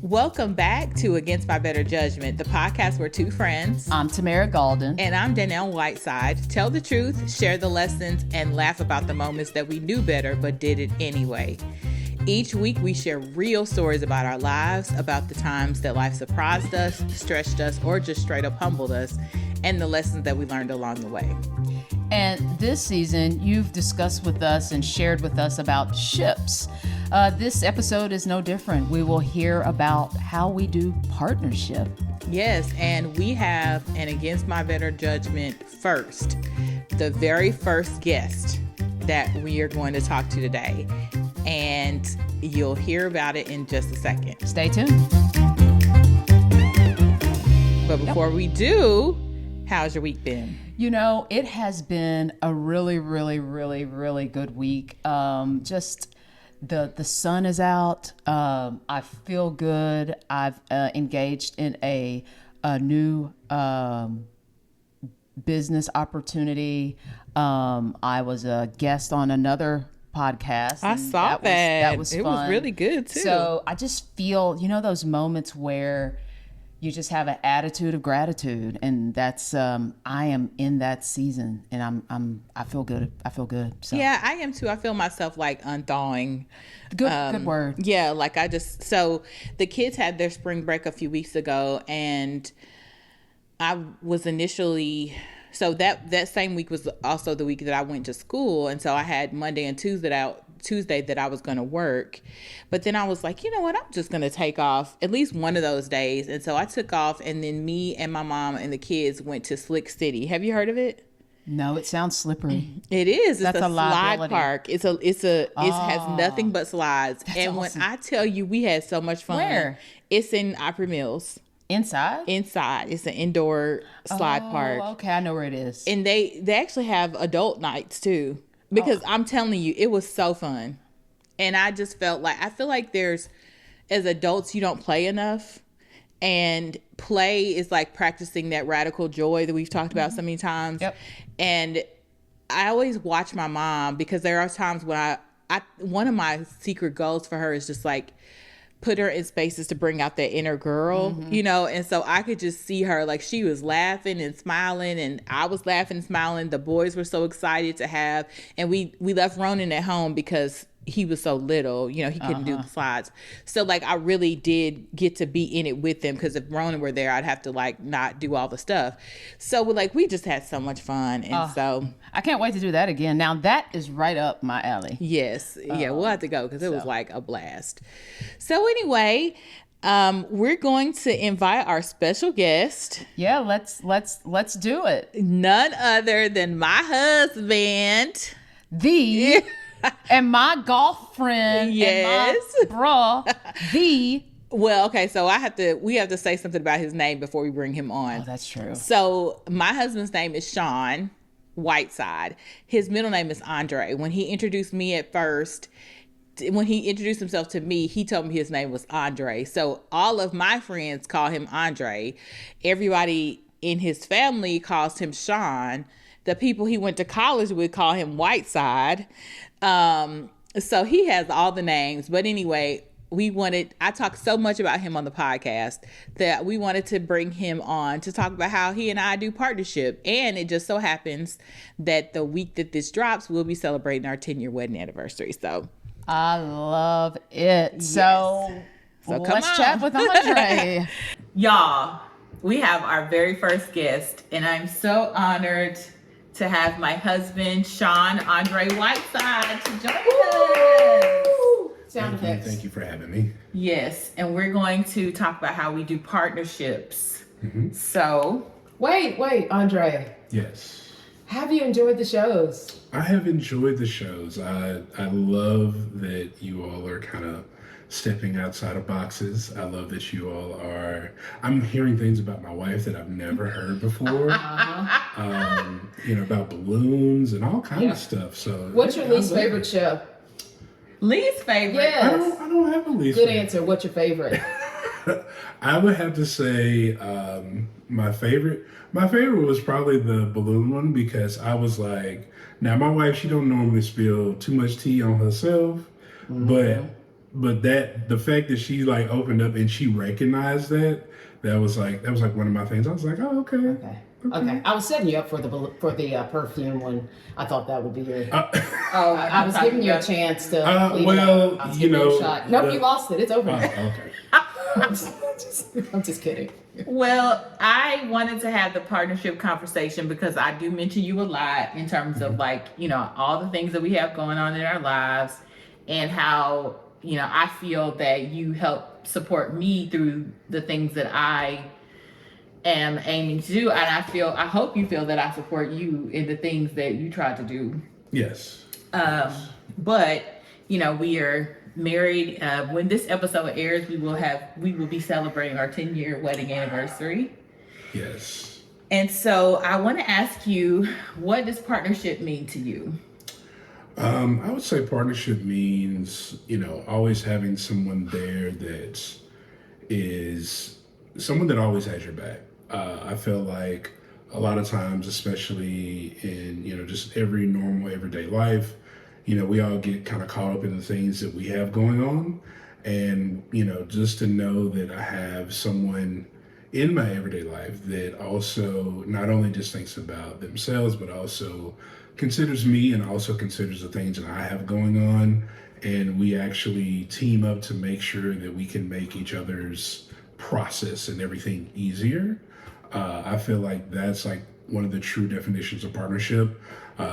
Welcome back to Against My Better Judgment, the podcast where two friends, I'm Tamara Golden. and I'm Dannelle Whiteside, tell the truth, share the lessons, and laugh about the moments that we knew better but did it anyway. Each week we share real stories about our lives, about the times that life surprised us, stretched us, or just straight up humbled us, and the lessons that we learned along the way. And this season, you've discussed with us and shared with us about ships. This episode is no different. We will hear about how we do partnership. Yes, and we have an Against My Better Judgment first, the very first guest that we are going to talk to today. And you'll hear about it in just a second. Stay tuned. But before we do, how's your week been? You know, it has been a really good week. Just the sun is out. I feel good. I've engaged in a new business opportunity. I was a guest on another podcast. I saw that. That was fun. It was really good too. So I just feel, those moments where you just have an attitude of gratitude, and that's I am in that season, and I feel good. I feel good. So. Yeah, I am too. I feel myself like unthawing. Good word. Yeah, like so the kids had their spring break a few weeks ago, and I was initially. So that same week was also the week that I went to school, and so I had Monday and Tuesday that I was going to work. But then I was like, you know what, I'm just going to take off at least one of those days. And so I took off, and then me and my mom and the kids went to Slick City. Have you heard of it? No, it sounds slippery. It is. That's it's a slide liability. Park. It has nothing but slides. And awesome. When I tell you we had so much fun. Where? It's in Opry Mills. Inside? Inside. It's an indoor slide park. Okay, I know where it is. And they actually have adult nights too. Because I'm telling you, it was so fun. And I just feel like there's, as adults, you don't play enough. And play is like practicing that radical joy that we've talked about so many times. Yep. And I always watch my mom, because there are times when I one of my secret goals for her is just like put her in spaces to bring out that inner girl, and so I could just see her, like she was laughing and smiling, and I was laughing and smiling. The boys were so excited to have, and we left Ronan at home because he was so little, he couldn't do the slides. So like I really did get to be in it with them, because if Ronan were there, I'd have to like not do all the stuff. So we just had so much fun, and so I can't wait to do that again. Now that is right up my alley. yes, yeah, we'll have to go, because it was like a blast. So anyway, we're going to invite our special guest. Yeah, let's do it. None other than my husband. And my golf friend, yes, and my bra, Well, okay, so we have to say something about his name before we bring him on. Oh, that's true. So my husband's name is Sean Whiteside. His middle name is Andre. When he introduced himself to me, he told me his name was Andre. So all of my friends call him Andre. Everybody in his family calls him Sean. The people he went to college with call him Whiteside. So he has all the names. But anyway, I talked so much about him on the podcast that we wanted to bring him on to talk about how he and I do partnership. And it just so happens that the week that this drops, we'll be celebrating our 10-year wedding anniversary. So I love it. Yes. So let's chat with Andre. Y'all, we have our very first guest, and I'm so honored to have my husband, Sean Andre Whiteside, to join us. Sound effects. Thank you for having me. Yes, and we're going to talk about how we do partnerships. Mm-hmm. So, Wait, Andre. Yes. Have you enjoyed the shows? I have enjoyed the shows. I love that you all are kind of stepping outside of boxes. I love that you all are. I'm hearing things about my wife that I've never heard before. About balloons and all kinds of stuff. So, what's your least favorite show? Least favorite? Yes. I don't have a least Good favorite. answer. What's your favorite? I would have to say my favorite was probably the balloon one, because I was like, now my wife, she don't normally spill too much tea on herself, but but the fact that she like opened up and she recognized that was like one of my things. I was like, oh, okay. Okay. I was setting you up for the perfume one. I thought that would be your. Oh, I was giving you a chance to. Clean it well, up. I was you giving know, a shot. Nope, you lost it. It's over. Okay. I'm just kidding. Well, I wanted to have the partnership conversation because I do mention you a lot in terms of like, you know, all the things that we have going on in our lives and how, you know, I feel that you help support me through the things that I am aiming to do. And I hope you feel that I support you in the things that you try to do. Yes. But, you know, we are married. When this episode airs, we will be celebrating our 10-year wedding anniversary. Yes. And so I want to ask you, what does partnership mean to you? I would say partnership means, you know, always having someone there that is someone that always has your back. I feel like a lot of times, especially in, you know, just every normal everyday life, you know, we all get kind of caught up in the things that we have going on. And, you know, just to know that I have someone in my everyday life that also not only just thinks about themselves, but also considers me and also considers the things that I have going on. And we actually team up to make sure that we can make each other's process and everything easier. I feel like that's like one of the true definitions of partnership,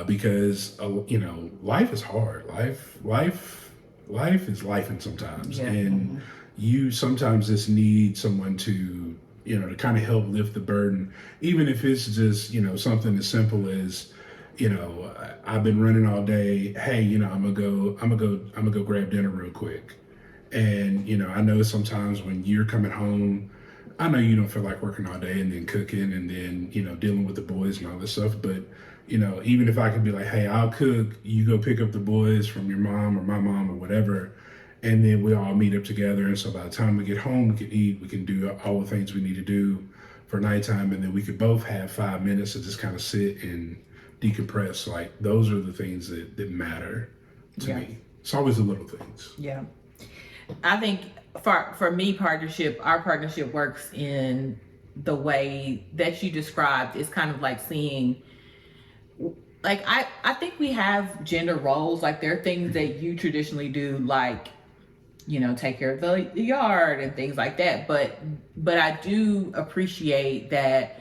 because you know, life is hard. Life is lifing sometimes, and you sometimes just need someone to, you know, to kind of help lift the burden, even if it's just, you know, something as simple as, you know, I've been running all day. Hey, you know, I'm gonna go grab dinner real quick. And, you know, I know sometimes when you're coming home, I know you don't feel like working all day and then cooking and then, you know, dealing with the boys and all this stuff. But, you know, even if I could be like, hey, I'll cook, you go pick up the boys from your mom or my mom or whatever, and then we all meet up together. And so by the time we get home, we can eat, we can do all the things we need to do for nighttime. And then we could both have 5 minutes to just kind of sit and decompress. Like, those are the things that matter to me. It's always the little things. Yeah. I think for me, our partnership works in the way that you described. It's kind of like seeing, like, I think we have gender roles. Like, there are things that you traditionally do, like, you know, take care of the yard and things like that. But I do appreciate that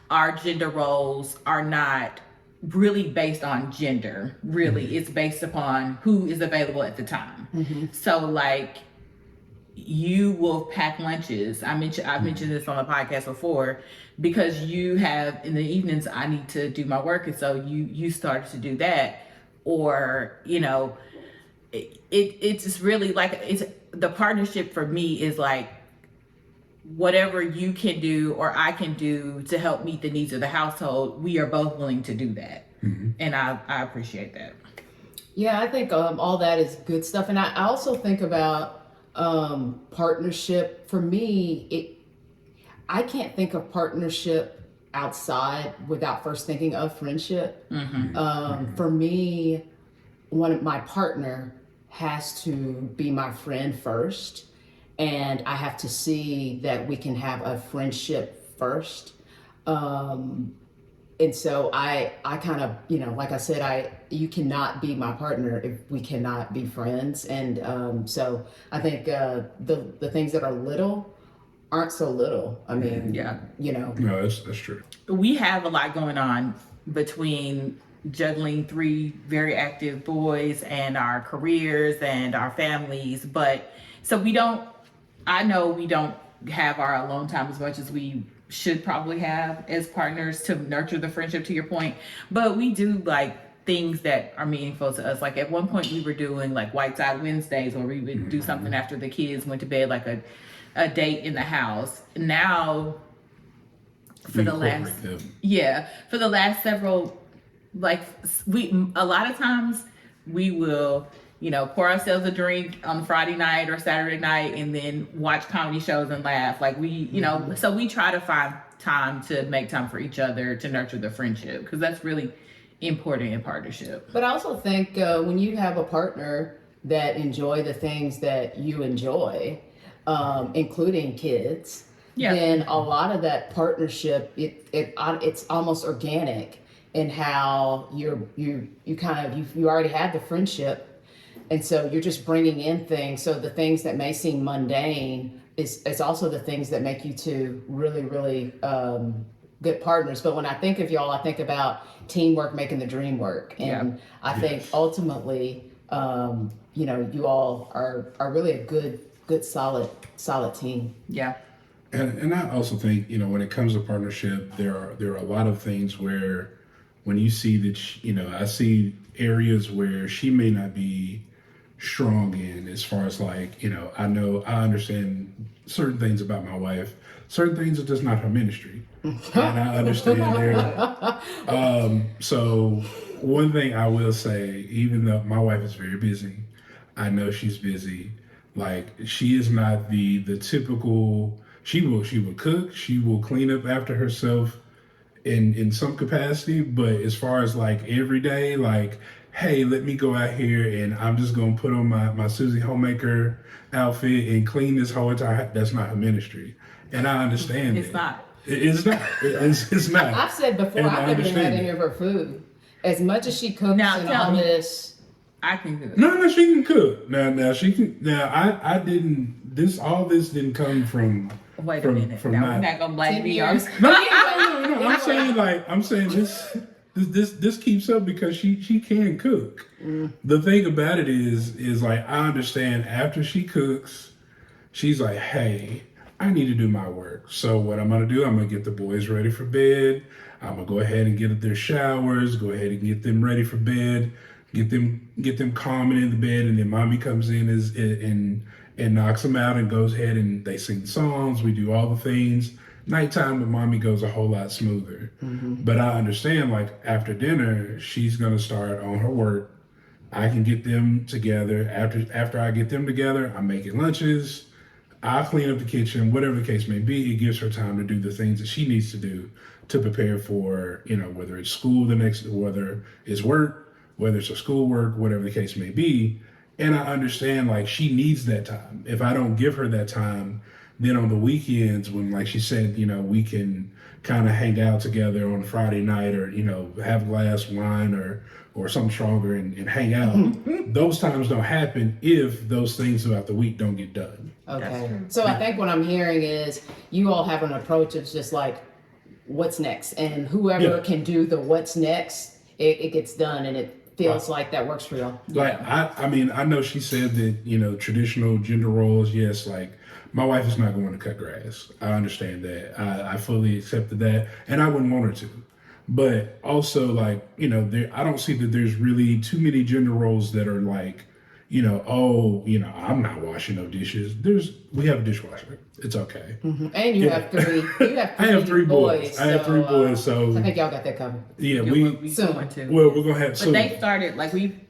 our gender roles are not really based on gender. Really, it's based upon who is available at the time. So, like, you will pack lunches. I've mentioned this on the podcast before, because you have, in the evenings, I need to do my work, and so you started to do that. Or, you know, it's just really like, it's the partnership for me is like, whatever you can do or I can do to help meet the needs of the household, we are both willing to do that. And I appreciate that. Yeah, I think all that is good stuff. And I also think about partnership. For me, I can't think of partnership outside without first thinking of friendship. For me, my partner has to be my friend first, and I have to see that we can have a friendship first. And so I kind of, you know, like I said, you cannot be my partner if we cannot be friends. And so I think the things that are little aren't so little. I mean, you know. No, that's true. We have a lot going on between juggling 3 very active boys and our careers and our families. But so I know we don't have our alone time as much as we should probably have as partners to nurture the friendship, to your point. But we do like things that are meaningful to us. Like, at one point we were doing like White Side Wednesdays, where we would do something after the kids went to bed, like a date in the house. Now for the last several, like, a lot of times we will, you know, pour ourselves a drink on Friday night or Saturday night and then watch comedy shows and laugh. Like, we, you know, so we try to find time to make time for each other to nurture the friendship, because that's really important in partnership. But I also think when you have a partner, that enjoy the things that you enjoy, including kids, then a lot of that partnership, it's almost organic in how you already have the friendship, and so you're just bringing in things. So the things that may seem mundane is also the things that make you two really, really good partners. But when I think of y'all, I think about teamwork making the dream work, and I think ultimately, you all are really a good, solid team. Yeah. And I also think, when it comes to partnership, there are a lot of things where when you see that, I see areas where she may not be strong in, as far as I understand certain things about my wife, certain things are just not her ministry. And I understand there. So one thing I will say, even though my wife is very busy, I know she's busy. Like, she is not the typical. She will cook. She will clean up after herself in some capacity. But as far as every day, hey, let me go out here and I'm just gonna put on my Susie Homemaker outfit and clean this whole entire. That's not her ministry, and I understand it's not. It's not. It's not. I've said before, I've never had any of her food. As much as she cooks and all this. I can cook. No, she can cook. Now she can. Now I didn't. All this didn't come from. Wait a minute. We're not gonna blame me. No. I'm saying this keeps up because she can cook. The thing about it is I understand after she cooks, she's like, hey, I need to do my work. So what I'm gonna do, I'm gonna get the boys ready for bed. I'm gonna go ahead and get their showers. Go ahead and get them ready for bed. Get them calm and in the bed, and then mommy comes in and knocks them out and goes ahead and they sing songs. We do all the things. Nighttime with mommy goes a whole lot smoother. But I understand, after dinner, she's gonna start on her work. I can get them together. After I get them together, I'm making lunches. I'll clean up the kitchen, whatever the case may be. It gives her time to do the things that she needs to do to prepare for, whether it's school whether it's work, whether it's a schoolwork, whatever the case may be. And I understand, she needs that time. If I don't give her that time, then on the weekends when, like she said, we can kind of hang out together on Friday night or, have a glass of wine or something stronger and hang out. Those times don't happen if those things throughout the week don't get done. Okay. So I think what I'm hearing is you all have an approach of just what's next? And whoever can do the what's next, it gets done, and it feels like that works for y'all. I know she said that, traditional gender roles, yes, my wife is not going to cut grass. I understand that. I fully accepted that, and I wouldn't want her to. But also, I don't see that there's really too many gender roles that are I'm not washing no dishes. We have a dishwasher. It's okay. And you have three. I have three boys. I have three boys. So I think y'all got that covered. Yeah, we're going to. Well, we're gonna have. But they started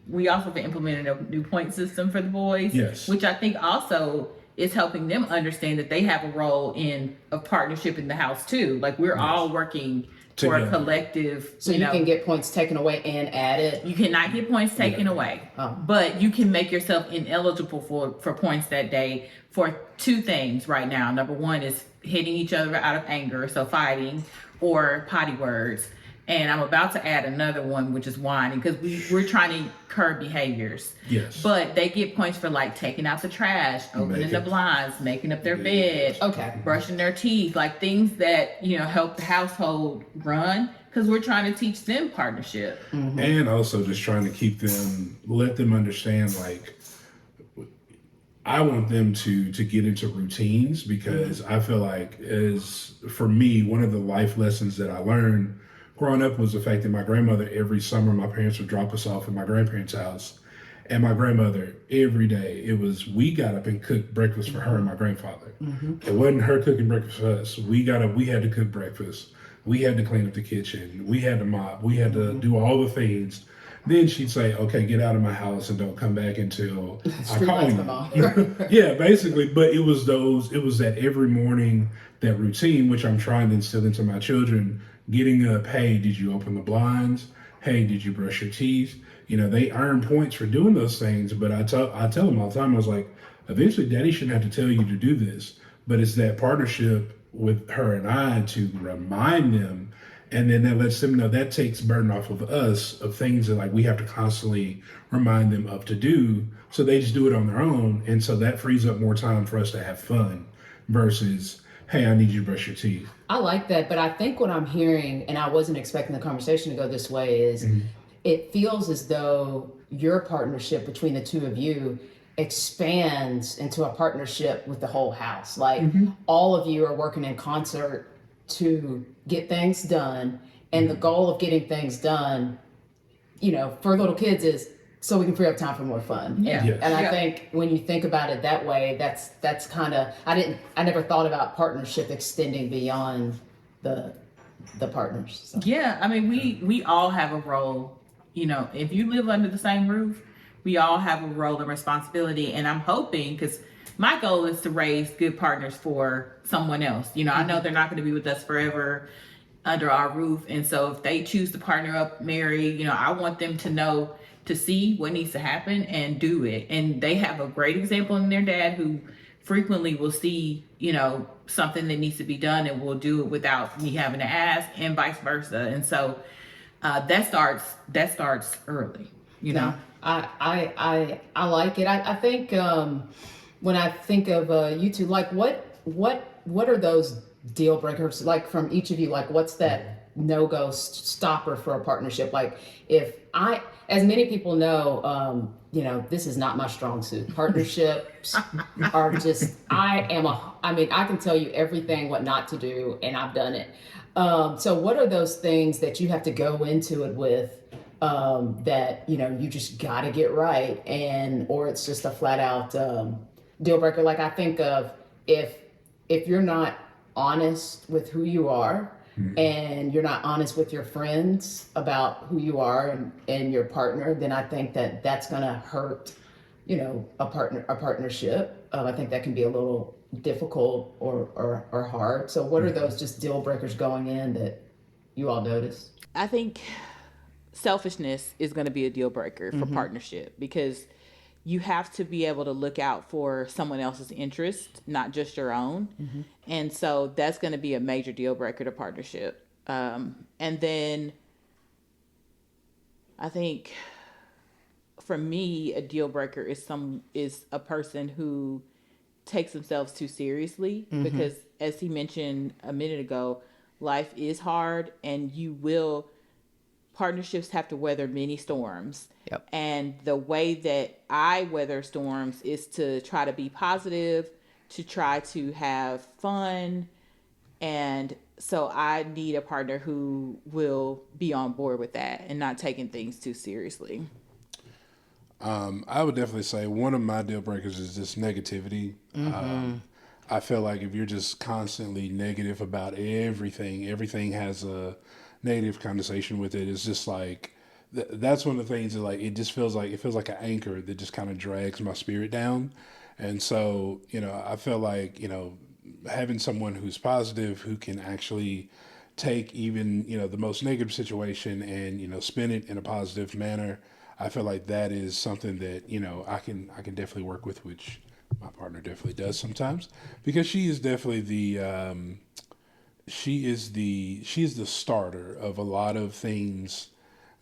we also have implemented a new point system for the boys. Yes. Which I think also is helping them understand that they have a role in a partnership in the house too. We're all working for a collective. So you can get points taken away and added. You cannot get points taken away, but you can make yourself ineligible for points that day for two things right now. Number one is hitting each other out of anger, so fighting, or potty words. And I'm about to add another one, which is whining, because we're trying to curb behaviors. Yes. But they get points for taking out the trash, opening the blinds, making up their bed, brushing their teeth, things that, help the household run, because we're trying to teach them partnership. And also just trying to let them understand, I want them to get into routines, because I feel for me, one of the life lessons that I learned growing up was the fact that my grandmother, every summer, my parents would drop us off at my grandparents' house. And my grandmother, every day, we got up and cooked breakfast for her and my grandfather. It wasn't her cooking breakfast for us. We had to cook breakfast. We had to clean up the kitchen. We had to mop. We had to do all the things. Then she'd say, okay, get out of my house and don't come back until I call you. Yeah, basically. But it was that every morning, that routine, which I'm trying to instill into my children, getting up, hey, did you open the blinds? hey, did you brush your teeth? You know, they earn points for doing those things, but I tell them all the time, I was like, eventually daddy shouldn't have to tell you to do this, but it's that partnership with her and I to remind them, and then that lets them know, that takes burden off of us of things that like we have to constantly remind them of to do, so they just do it on their own, and so that frees up more time for us to have fun versus, hey, I need you to brush your teeth. I like that, but I think what I'm hearing, and I wasn't expecting the conversation to go this way, is it feels as though your partnership between the two of you expands into a partnership with the whole house. Like all of you are working in concert to get things done, and the goal of getting things done, you know, for little kids is so we can free up time for more fun. Yeah. And, Yes. and I think when you think about it that way, that's kind of, I never thought about partnership extending beyond the partners. So. Yeah, I mean, we all have a role. You know, if you live under the same roof, we all have a role and responsibility. And I'm hoping, because my goal is to raise good partners for someone else. You know, I know they're not going to be with us forever under our roof. And so if they choose to partner up, marry, you know, I want them to know, to see what needs to happen and do it. And they have a great example in their dad, who frequently will see, you know, something that needs to be done and will do it without me having to ask, and vice versa. And so that starts early, you know. I like it. I think when I think of you two, like what are those deal breakers, like from each of you? Like what's that no-go stopper for a partnership? Like if I, as many people know, you know, this is not my strong suit. Partnerships are just, I mean, I can tell you everything what not to do, and I've done it. So what are those things that you have to go into it with that, you know, you just got to get right, or it's just a flat out deal breaker? Like I think of if you're not honest with who you are, and you're not honest with your friends about who you are and your partner, then I think that's going to hurt, you know, a partnership. I think that can be a little difficult or hard. So what are those just deal breakers going in that you all notice? I think selfishness is going to be a deal breaker for partnership, because you have to be able to look out for someone else's interest, not just your own. And so that's going to be a major deal breaker to partnership. And then I think for me, a deal breaker is a person who takes themselves too seriously, because as he mentioned a minute ago, life is hard, and partnerships have to weather many storms. Yep. And the way that I weather storms is to try to be positive, to try to have fun. And so I need a partner who will be on board with that and not taking things too seriously. I would definitely say one of my deal breakers is just negativity. I feel like if you're just constantly negative about everything has a negative connotation with it. It's just like that's one of the things that like it feels like an anchor that just kind of drags my spirit down. And so, you know, I feel like, you know, having someone who's positive, who can actually take even, you know, the most negative situation and, you know, spin it in a positive manner, I feel like that is something that, you know, I can definitely work with, which my partner definitely does sometimes, because she is definitely she is the starter of a lot of things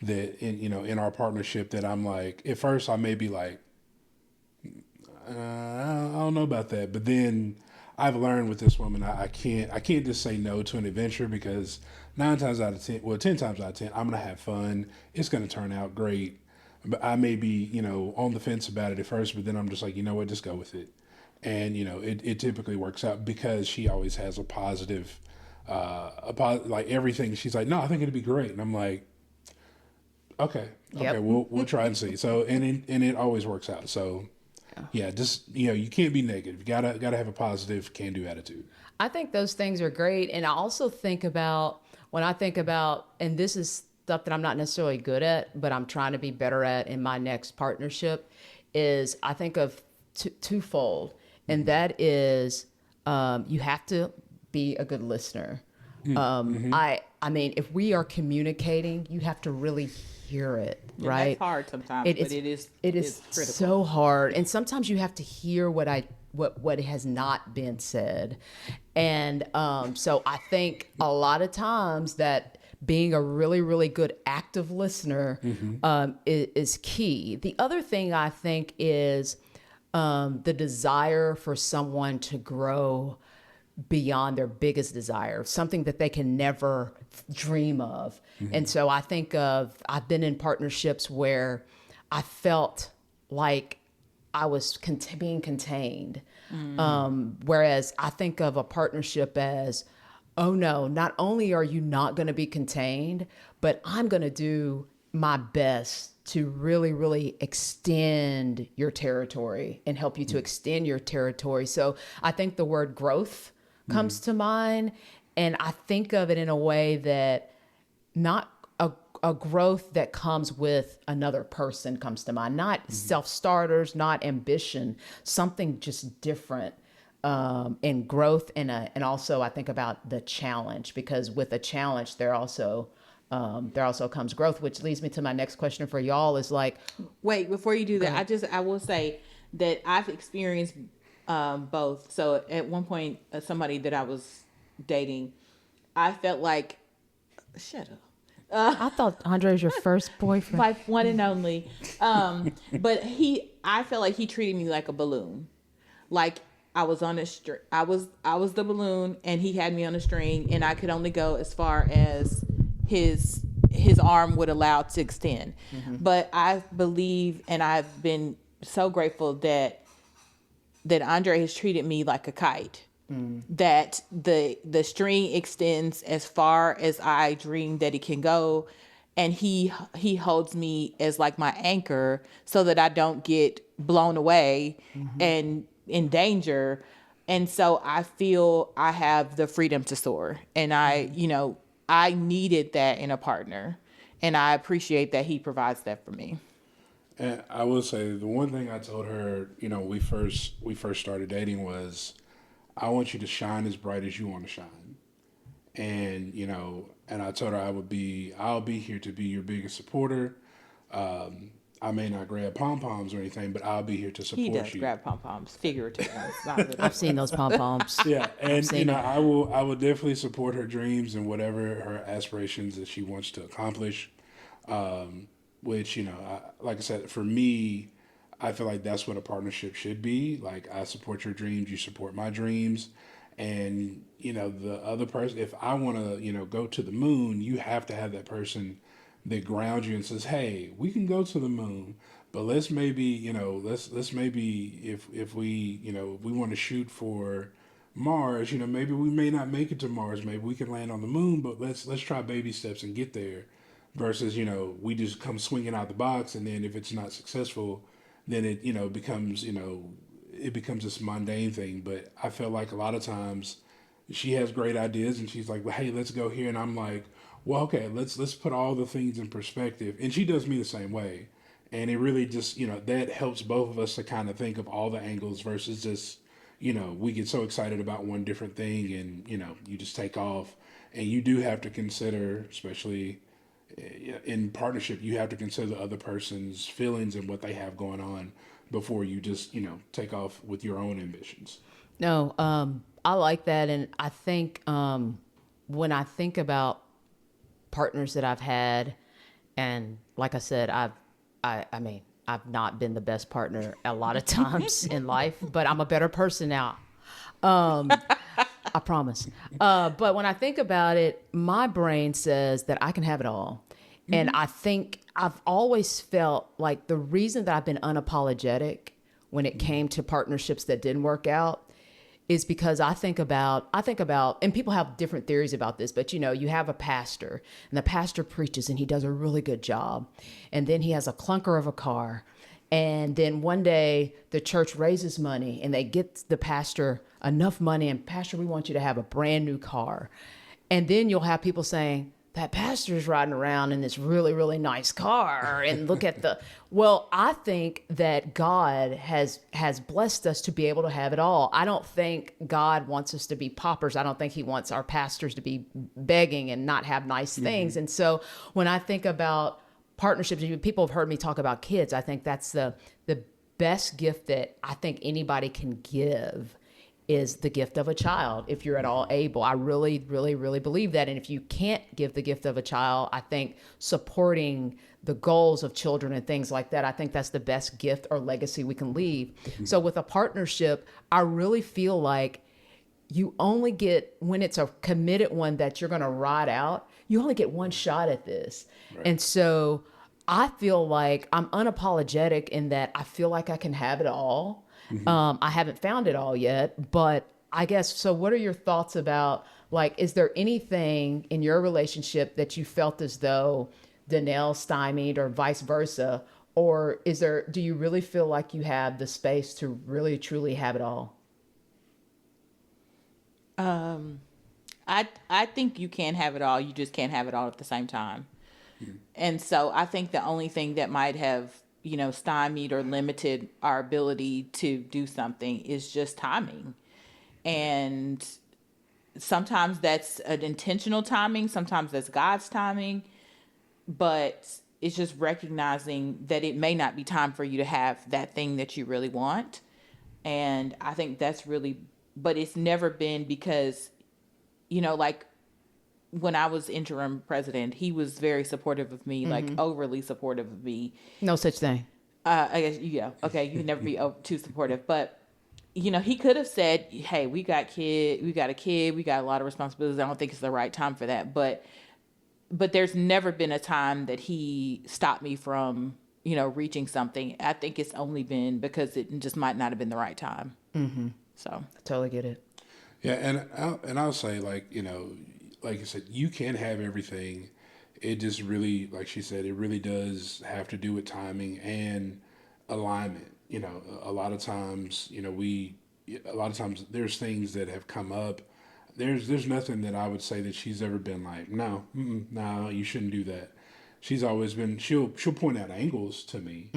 that in our partnership that I'm like, at first I may be like, I don't know about that, but then I've learned with this woman, I can't just say no to an adventure, because 10 times out of 10, I'm gonna have fun. It's gonna turn out great, but I may be, you know, on the fence about it at first, but then I'm just like, you know what, just go with it. And you know, it typically works out because she always has a positive, like everything. She's like, no, I think it'd be great, and I'm like, okay, we'll try and see. So and it always works out. So. Yeah, just, you know, you can't be negative. You gotta have a positive, can-do attitude. I think those things are great. And I also think about, and this is stuff that I'm not necessarily good at, but I'm trying to be better at in my next partnership, is I think of twofold. And that is, you have to be a good listener. I mean, if we are communicating, you have to really hear it, And right? that's hard sometimes, but it is critical. So hard, and sometimes you have to hear what has not been said, and so I think a lot of times that being a really, really good active listener is key. The other thing I think is the desire for someone to grow beyond their biggest desire, something that they can never dream of. And so I think I've been in partnerships where I felt like I was being contained. Whereas I think of a partnership as, oh no, not only are you not going to be contained, but I'm going to do my best to really, really extend your territory and help you to extend your territory. So I think the word growth comes to mind. And I think of it in a way that not a growth that comes with another person comes to mind, not self-starters, not ambition, something just different. In growth and also I think about the challenge, because with a challenge there also comes growth, which leads me to my next question for y'all is like, wait, before you do that, I will say that I've experienced both. So at one point, somebody that I was dating, I felt like, shut up. I thought Andre was your first boyfriend. My one and only. But I felt like he treated me like a balloon. Like I was on a string. I was the balloon, and he had me on a string, and I could only go as far as his arm would allow to extend. But I believe, and I've been so grateful that Andre has treated me like a kite. That the string extends as far as I dream that it can go, and he holds me as like my anchor so that I don't get blown away and in danger. And so I feel I have the freedom to soar, and I needed that in a partner, and I appreciate that he provides that for me. And I will say the one thing I told her, we first started dating was, I want you to shine as bright as you want to shine. And, and I told her I'll be here to be your biggest supporter. I may not grab pom-poms or anything, but I'll be here to support you. He does grab pom-poms, figuratively. I've seen those pom-poms. Yeah, and I will definitely support her dreams and whatever her aspirations that she wants to accomplish. Which, like I said, for me, I feel like that's what a partnership should be. Like, I support your dreams, you support my dreams. And, the other person, if I want to, go to the moon, you have to have that person that grounds you and says, hey, we can go to the moon, but let's maybe, let's maybe if we, if we want to shoot for Mars, maybe we may not make it to Mars. Maybe we can land on the moon, but let's try baby steps and get there. Versus, we just come swinging out the box, and then if it's not successful, then it, becomes, it becomes this mundane thing. But I feel like a lot of times she has great ideas, and she's like, well, hey, let's go here. And I'm like, well, okay, let's put all the things in perspective. And she does me the same way. And it really just, that helps both of us to kind of think of all the angles versus just, we get so excited about one different thing, and, you just take off. And you do have to consider, especially in partnership, you have to consider the other person's feelings and what they have going on before you just, take off with your own ambitions. No, I like that. And I think when I think about partners that I've had, and like I said, I mean, I've not been the best partner a lot of times in life, but I'm a better person now. I promise. But when I think about it, my brain says that I can have it all. And I think I've always felt like the reason that I've been unapologetic when it came to partnerships that didn't work out is because I think about, and people have different theories about this, but you have a pastor, and the pastor preaches and he does a really good job. And then he has a clunker of a car. And then one day the church raises money and they get the pastor enough money, and pastor, we want you to have a brand new car. And then you'll have people saying, that pastor's riding around in this really, really nice car, and look at the, well, I think that God has blessed us to be able to have it all. I don't think God wants us to be paupers. I don't think he wants our pastors to be begging and not have nice things. And so when I think about partnerships, people have heard me talk about kids. I think that's the best gift that I think anybody can give is the gift of a child, if you're at all able. I really, really, really believe that. And if you can't give the gift of a child, I think supporting the goals of children and things like that, I think that's the best gift or legacy we can leave. So with a partnership, I really feel like you only get, when it's a committed one that you're going to ride out, you only get one shot at this. Right. And so I feel like I'm unapologetic in that I feel like I can have it all. I haven't found it all yet, but I guess, so what are your thoughts about, like, is there anything in your relationship that you felt as though Dannelle stymied or vice versa? Or do you really feel like you have the space to really, truly have it all? I think you can have it all. You just can't have it all at the same time. And so I think the only thing that might have, stymied or limited our ability to do something is just timing. And sometimes that's an intentional timing. Sometimes that's God's timing. But it's just recognizing that it may not be time for you to have that thing that you really want. And I think that's really, but it's never been because, like when I was interim president, he was very supportive of me, like overly supportive of me. No such thing. I guess, okay, you can never be too supportive. But, he could have said, hey, we got a kid, we got a lot of responsibilities. I don't think it's the right time for that. But there's never been a time that he stopped me from, reaching something. I think it's only been because it just might not have been the right time. Mm-hmm. So I totally get it. Yeah, and I'll say, like you said, you can have everything. It just really, like she said, it really does have to do with timing and alignment. A lot of times, there's things that have come up. There's nothing that I would say that she's ever been like, no, you shouldn't do that. She's always been, she'll point out angles to me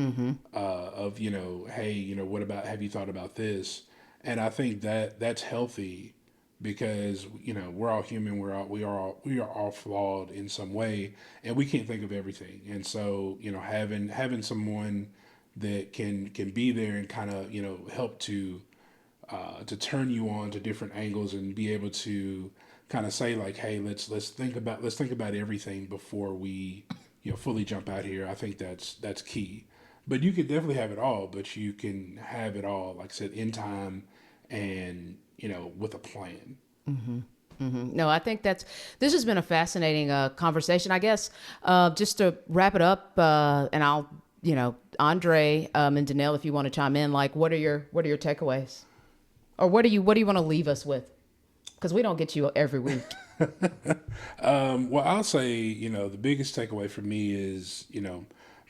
of, hey, what about, have you thought about this? And I think that's healthy. Because we're all human, we are all flawed in some way, and we can't think of everything. And so having someone that can be there and kind of help to turn you on to different angles and be able to kind of say like, hey, let's think about everything before we fully jump out here. I think that's key. But you can definitely have it all, but you can have it all, like I said, in time and with a plan. Mm-hmm. Mm-hmm. No, I think this has been a fascinating conversation. I guess just to wrap it up, and I'll, Andre and Dannelle, if you want to chime in, like, what are your takeaways, or what do you want to leave us with? Because we don't get you every week. Well, I'll say, the biggest takeaway for me is,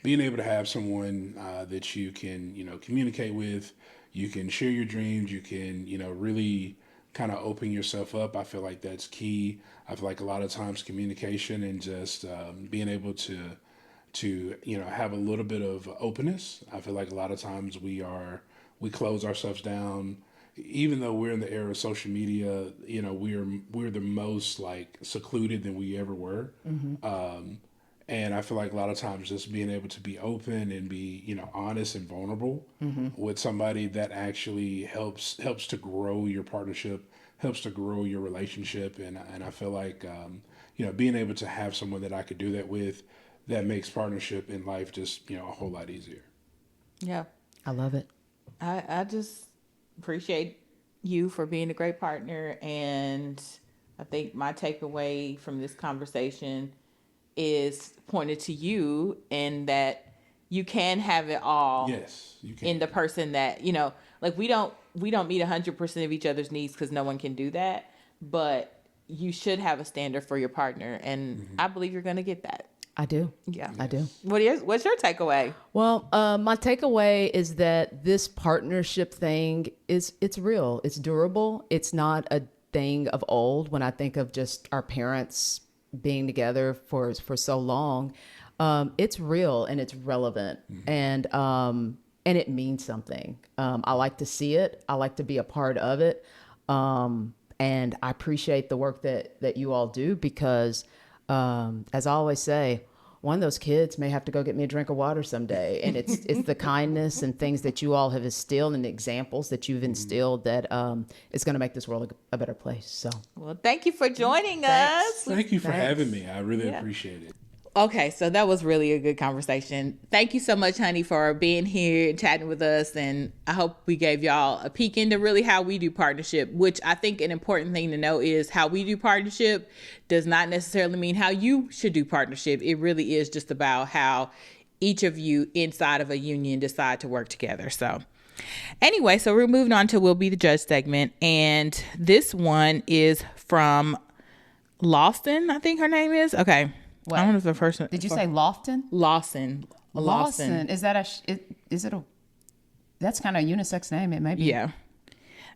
being able to have someone that you can, communicate with. You can share your dreams. You can, really kind of open yourself up. I feel like that's key. I feel like a lot of times communication and just being able to have a little bit of openness. I feel like a lot of times we close ourselves down. Even though we're in the era of social media, we're the most like secluded than we ever were. Mm-hmm. And I feel like a lot of times just being able to be open and be, honest and vulnerable with somebody that actually helps to grow your partnership, helps to grow your relationship. And I feel like, being able to have someone that I could do that with, that makes partnership in life just, a whole lot easier. Yeah. I love it. I just appreciate you for being a great partner. And I think my takeaway from this conversation is pointed to you, and that you can have it all. Yes, you can. In the person that, like we don't meet 100% of each other's needs because no one can do that, but you should have a standard for your partner. And I believe you're going to get that. I do. Yeah. I do. What's your takeaway? Well, my takeaway is that this partnership thing it's real. It's durable. It's not a thing of old. When I think of just our parents being together for so long, it's real and it's relevant, and it means something. I like to see it. I like to be a part of it. And I appreciate the work that you all do, because, as I always say, one of those kids may have to go get me a drink of water someday. And it's the kindness and things that you all have instilled and the examples that you've instilled that is going to make this world a better place. So, well, thank you for joining us. Thank you for having me. I really appreciate it. Okay, so that was really a good conversation. Thank you so much, honey, for being here and chatting with us. And I hope we gave y'all a peek into really how we do partnership, which I think an important thing to know is how we do partnership does not necessarily mean how you should do partnership. It really is just about how each of you inside of a union decide to work together. So anyway, so we're moving on to We'll Be the Judge segment. And this one is from Lawson, I think her name is. Okay. what? I don't know if the person. Did you say Lofton? Lawson? Lawson. Is that is it a, that's kind of a unisex name. It may be. Yeah.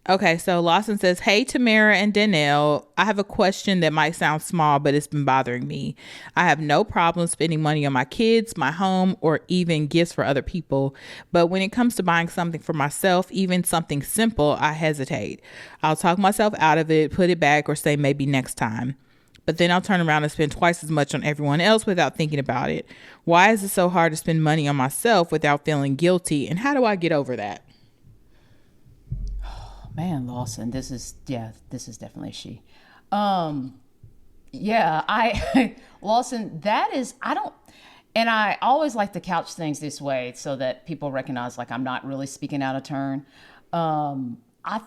Okay, so Lawson says, "Hey, Tamara and Dannelle, I have a question that might sound small, but it's been bothering me. I have no problem spending money on my kids, my home, or even gifts for other people. But when it comes to buying something for myself, even something simple, I hesitate. I'll talk myself out of it, put it back, or say maybe next time. But then I'll turn around and spend twice as much on everyone else without thinking about it. Why is it so hard to spend money on myself without feeling guilty? And how do I get over that?" Man, Lawson, this is definitely she. Lawson, that is, and I always like to couch things this way so that people recognize like I'm not really speaking out of turn. I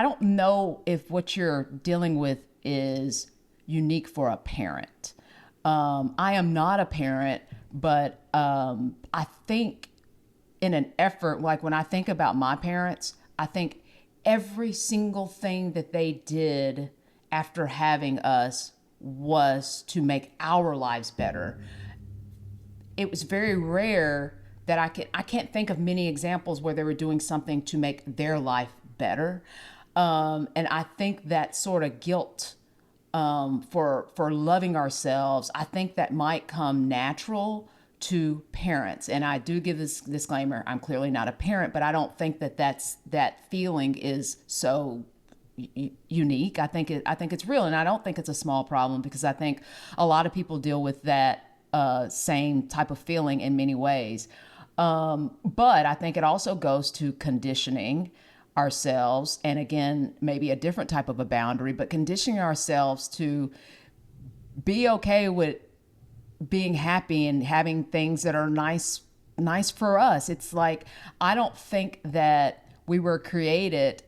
don't know if what you're dealing with is unique for a parent. I am not a parent, but I think in an effort, like when I think about my parents, I think every single thing that they did after having us was to make our lives better. It was very rare that I can't think of many examples where they were doing something to make their life better. And I think that sort of guilt for loving ourselves, I think that might come natural to parents. And I do give this disclaimer, I'm clearly not a parent, but I don't think that feeling is so unique. I think it's real, and I don't think it's a small problem, because I think a lot of people deal with that same type of feeling in many ways. But I think it also goes to conditioning ourselves, and again, maybe a different type of a boundary, but conditioning ourselves to be okay with being happy and having things that are nice for us. It's like, I don't think that we were created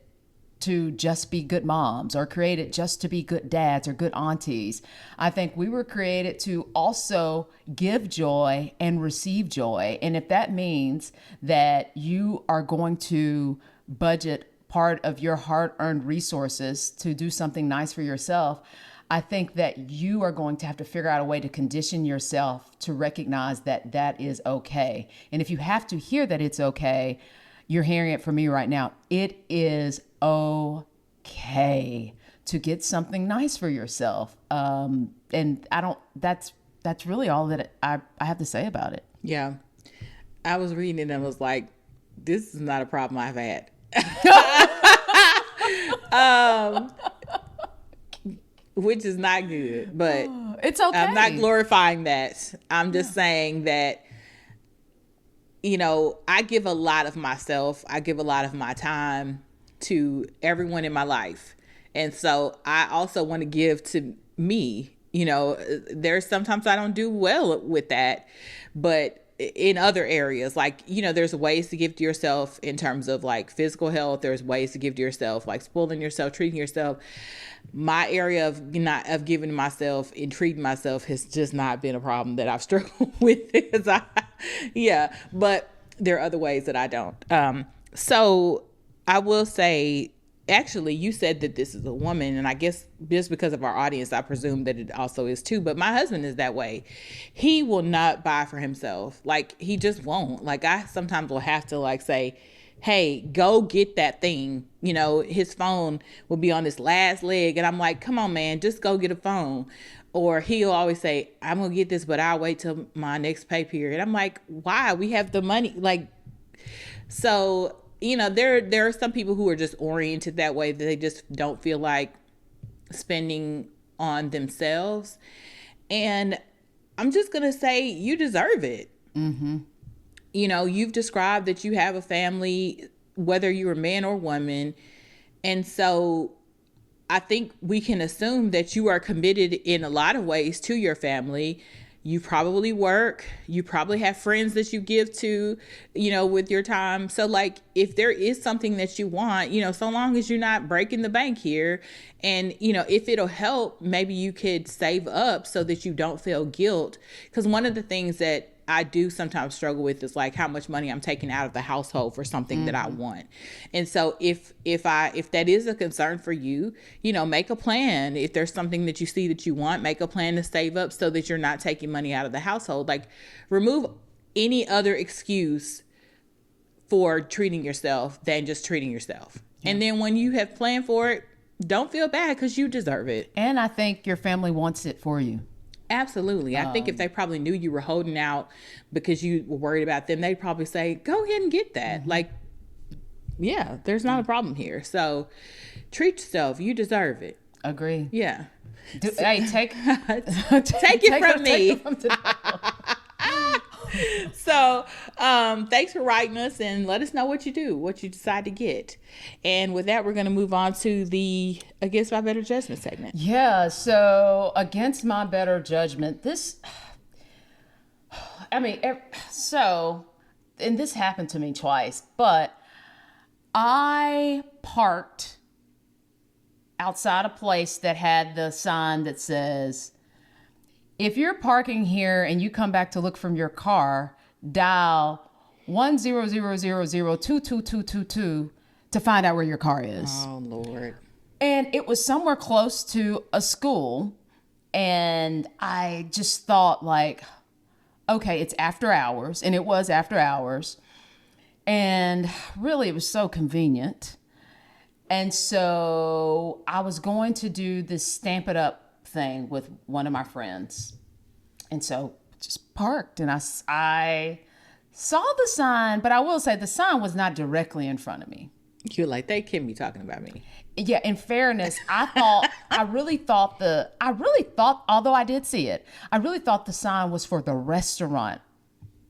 to just be good moms or created just to be good dads or good aunties. I think we were created to also give joy and receive joy. And if that means that you are going to budget part of your hard-earned resources to do something nice for yourself, I think that you are going to have to figure out a way to condition yourself to recognize that that is okay. And if you have to hear that it's okay, you're hearing it from me right now. It is okay to get something nice for yourself. And that's really all that I have to say about it. Yeah. I was reading it and I was like, this is not a problem I've had. Which is not good, but it's okay. I'm not glorifying that. I'm just saying that, I give a lot of myself. I give a lot of my time to everyone in my life. And so I also want to give to me. There's sometimes I don't do well with that, but in other areas, like, there's ways to give to yourself in terms of like physical health. There's ways to give to yourself, like spoiling yourself, treating yourself. My area of giving to myself and treating myself has just not been a problem that I've struggled with. But there are other ways that I don't. So I will say, actually, you said that this is a woman, and I guess just because of our audience, I presume that it also is too. But my husband is that way. He will not buy for himself. Like, he just won't. Like, I sometimes will have to like say, hey, go get that thing. You know, his phone will be on his last leg. And I'm like, come on, man, just go get a phone. Or he'll always say, I'm going to get this, but I'll wait till my next pay period. I'm like, why? We have the money. Like, so, you know, there are some people who are just oriented that way, that they just don't feel like spending on themselves. And I'm just going to say, you deserve it. Mm-hmm. You know, you've described that you have a family, whether you're a man or woman. And so I think we can assume that you are committed in a lot of ways to your family. You probably work. You probably have friends that you give to, you know, with your time. So, like, if there is something that you want, you know, so long as you're not breaking the bank here, and, you know, if it'll help, maybe you could save up so that you don't feel guilt. Because one of the things that I do sometimes struggle with is like how much money I'm taking out of the household for something that I want. And so if that is a concern for you, you know, make a plan. If there's something that you see that you want, make a plan to save up so that you're not taking money out of the household. Like, remove any other excuse for treating yourself than just treating yourself. Yeah. And then when you have planned for it, don't feel bad, because you deserve it. And I think your family wants it for you. Absolutely. I think if they probably knew you were holding out because you were worried about them, they'd probably say, go ahead and get that. Mm-hmm. Like, yeah, there's not a problem here. So treat yourself. You deserve it. Agree. Yeah. Hey, take it from me. So thanks for writing us, and let us know what you decide to get. And with that, we're going to move on to the Against My Better Judgment segment. Yeah, so Against My Better Judgment, and this happened to me twice, but I parked outside a place that had the sign that says, if you're parking here and you come back to look from your car, dial 100002222 to find out where your car is. Oh, Lord. And it was somewhere close to a school. And I just thought, like, okay, it's after hours. And it was after hours. And really, it was so convenient. And so I was going to do this Stamp It Up thing with one of my friends, and so just parked, and I saw the sign, but I will say the sign was not directly in front of me. You're like, they can't be talking about me. Yeah, in fairness, I really thought, although I did see it, I really thought the sign was for the restaurant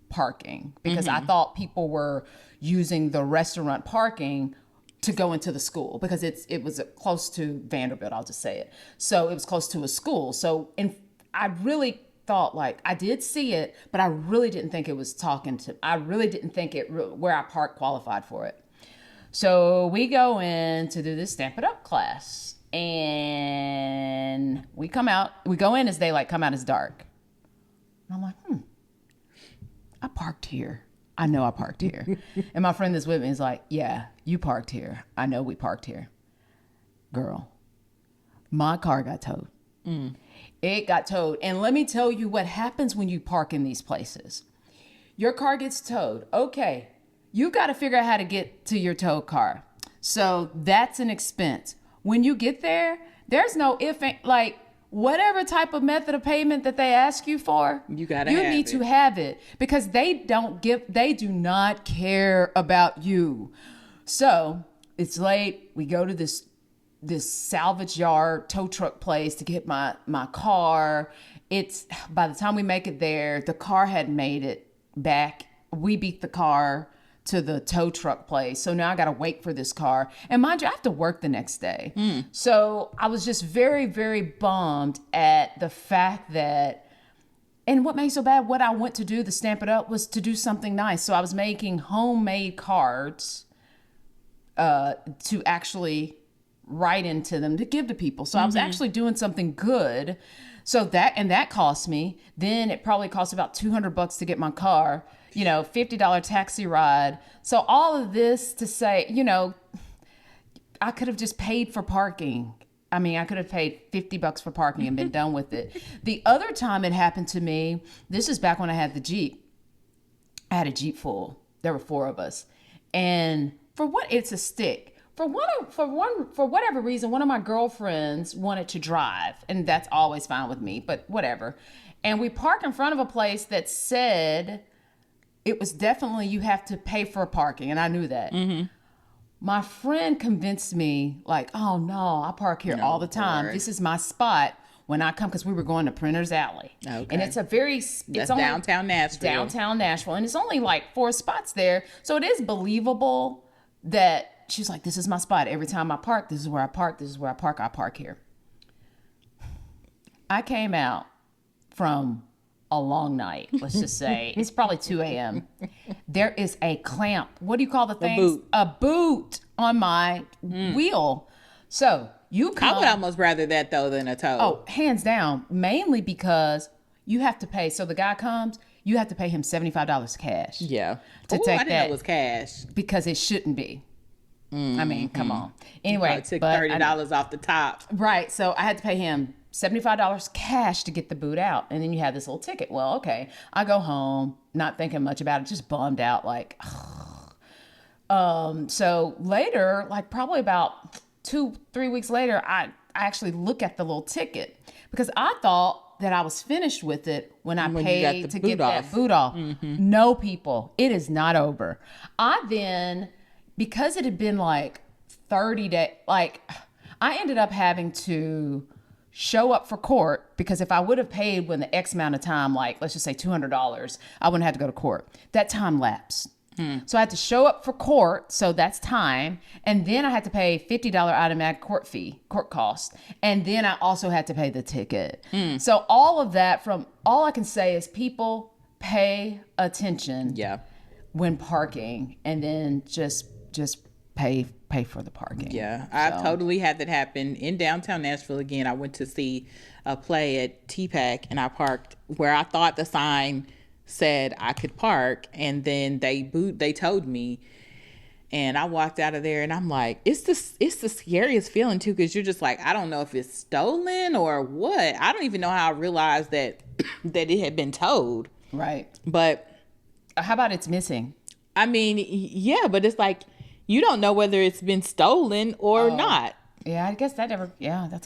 parking, because I thought people were using the restaurant parking to go into the school, because it was close to Vanderbilt, I'll just say it. So it was close to a school. So I really thought, like, I did see it, but I really didn't think it was I really didn't think where I parked qualified for it. So we go in to do this Stamp It Up class, and we go in as daylight, come out as dark. And I'm like, I parked here. I know I parked here. And my friend that's with me is like, yeah, you parked here. I know we parked here. Girl, my car got towed. It got towed. And let me tell you what happens when you park in these places. Your car gets towed. Okay, you've got to figure out how to get to your towed car. So that's an expense. When you get there, there's no whatever type of method of payment that they ask you for, you need to have it, because they do not care about you. So it's late. We go to this salvage yard tow truck place to get my car. By the time we make it there, the car had made it back. We beat the car to the tow truck place. So now I got to wait for this car. And mind you, I have to work the next day. So I was just very, very bummed at the fact that, and what made me so bad, what I went to do, the Stamp It Up, was to do something nice. So I was making homemade cards to actually write into them to give to people. So I was actually doing something good. So that cost me. Then it probably cost about $200 to get my car. $50 taxi ride. So all of this to say, I could have just paid for parking. I mean, I could have paid $50 for parking and been done with it. The other time it happened to me, this is back when I had the Jeep. I had a Jeep full. There were 4 of us. And for what, it's a stick. For whatever reason, one of my girlfriends wanted to drive, and that's always fine with me, but whatever. And we parked in front of a place that said it was definitely, you have to pay for parking, and I knew that. Mm-hmm. My friend convinced me, like, oh no, I park here all the time. Lord. This is my spot when I come, because we were going to Printer's Alley. Okay. And it's That's only downtown Nashville. Downtown Nashville. And it's only like 4 spots there. So it is believable that she's like, this is my spot. Every time I park, this is where I park. This is where I park here. I came out from a long night, let's just say. It's probably 2 a.m. There is a clamp. What do you call the thing? A boot on my wheel. So you come. I would almost rather that though than a tow. Oh, hands down. Mainly because you have to pay. So the guy comes, you have to pay him $75 cash. Yeah. To take I didn't know it was cash. Because it shouldn't be. I mean, come on. Anyway, I took $30 off the top. Right. So I had to pay him $75 cash to get the boot out. And then you have this little ticket. Well, okay. I go home, not thinking much about it, just bummed out, like, so later, like probably about 2-3 weeks later, I actually look at the little ticket because I thought that I was finished with it when I paid to get that boot off. Mm-hmm. No, people, it is not over. I then, because it had been like 30 days, like I ended up having to show up for court, because if I would have paid when the X amount of time, like let's just say $200, I wouldn't have to go to court. That time lapsed. So I had to show up for court, so that's time, and then I had to pay $50 automatic court cost, and then I also had to pay the ticket. So all of that, from all I can say is people pay attention when parking, and then just pay for the parking. Yeah, I've totally had that happen in downtown Nashville. Again, I went to see a play at TPAC, and I parked where I thought the sign said I could park, and then they towed me, and I walked out of there, and I'm like, it's the scariest feeling too, because you're just like, I don't know if it's stolen or what. I don't even know how I realized that it had been towed. Right. But how about it's missing? I mean, yeah, but it's like you don't know whether it's been stolen or not. Yeah, I guess that's a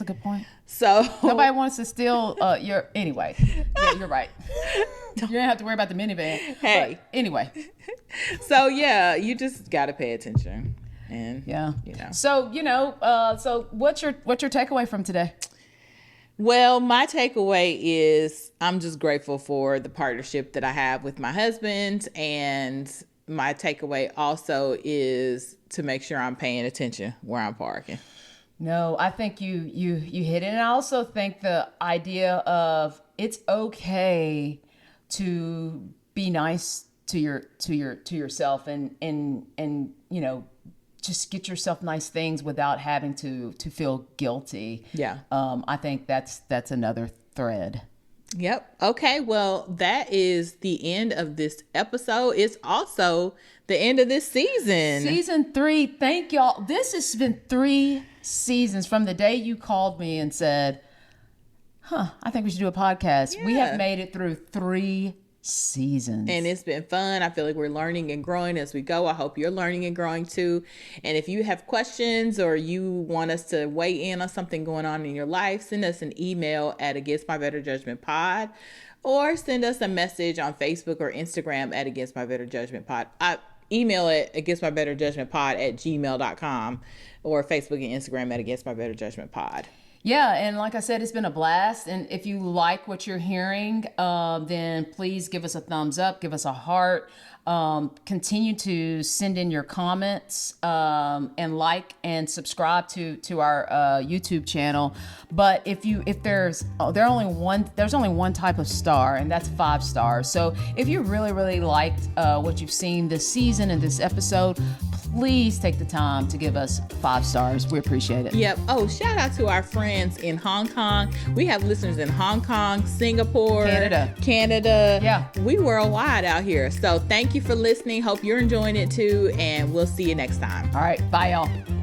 good point. So nobody wants to steal anyway. Yeah, you're right. You don't have to worry about the minivan. Hey. But anyway. So yeah, you just gotta pay attention. And So, so what's your takeaway from today? Well, my takeaway is I'm just grateful for the partnership that I have with my husband, and my takeaway also is to make sure I'm paying attention where I'm parking. No, I think you hit it. And I also think the idea of it's okay to be nice to yourself and just get yourself nice things without having to feel guilty. Yeah. I think that's another thread. Yep. Okay. Well, that is the end of this episode. It's also the end of this season. Season 3. Thank y'all. This has been 3 seasons from the day you called me and said, I think we should do a podcast. Yeah. We have made it through 3 seasons. And it's been fun. I feel like we're learning and growing as we go. I hope you're learning and growing too. And if you have questions or you want us to weigh in on something going on in your life, send us an email at Against My Better Judgment Pod, or send us a message on Facebook or Instagram at Against My Better Judgment Pod. Email it againstmybetterjudgmentpod@gmail.com, or Facebook and Instagram at Against My Better Judgment Pod. Yeah, and like I said, it's been a blast. And if you like what you're hearing, then please give us a thumbs up, give us a heart. Continue to send in your comments, and like and subscribe to our YouTube channel. But there's only one type of star, and that's 5 stars. So if you really, really liked what you've seen this season and this episode, please take the time to give us 5 stars. We appreciate it. Yep. Oh, shout out to our friends in Hong Kong. We have listeners in Hong Kong, Singapore, Canada. Yeah. We worldwide out here. So thank you for listening. Hope you're enjoying it too. And we'll see you next time. All right. Bye, y'all.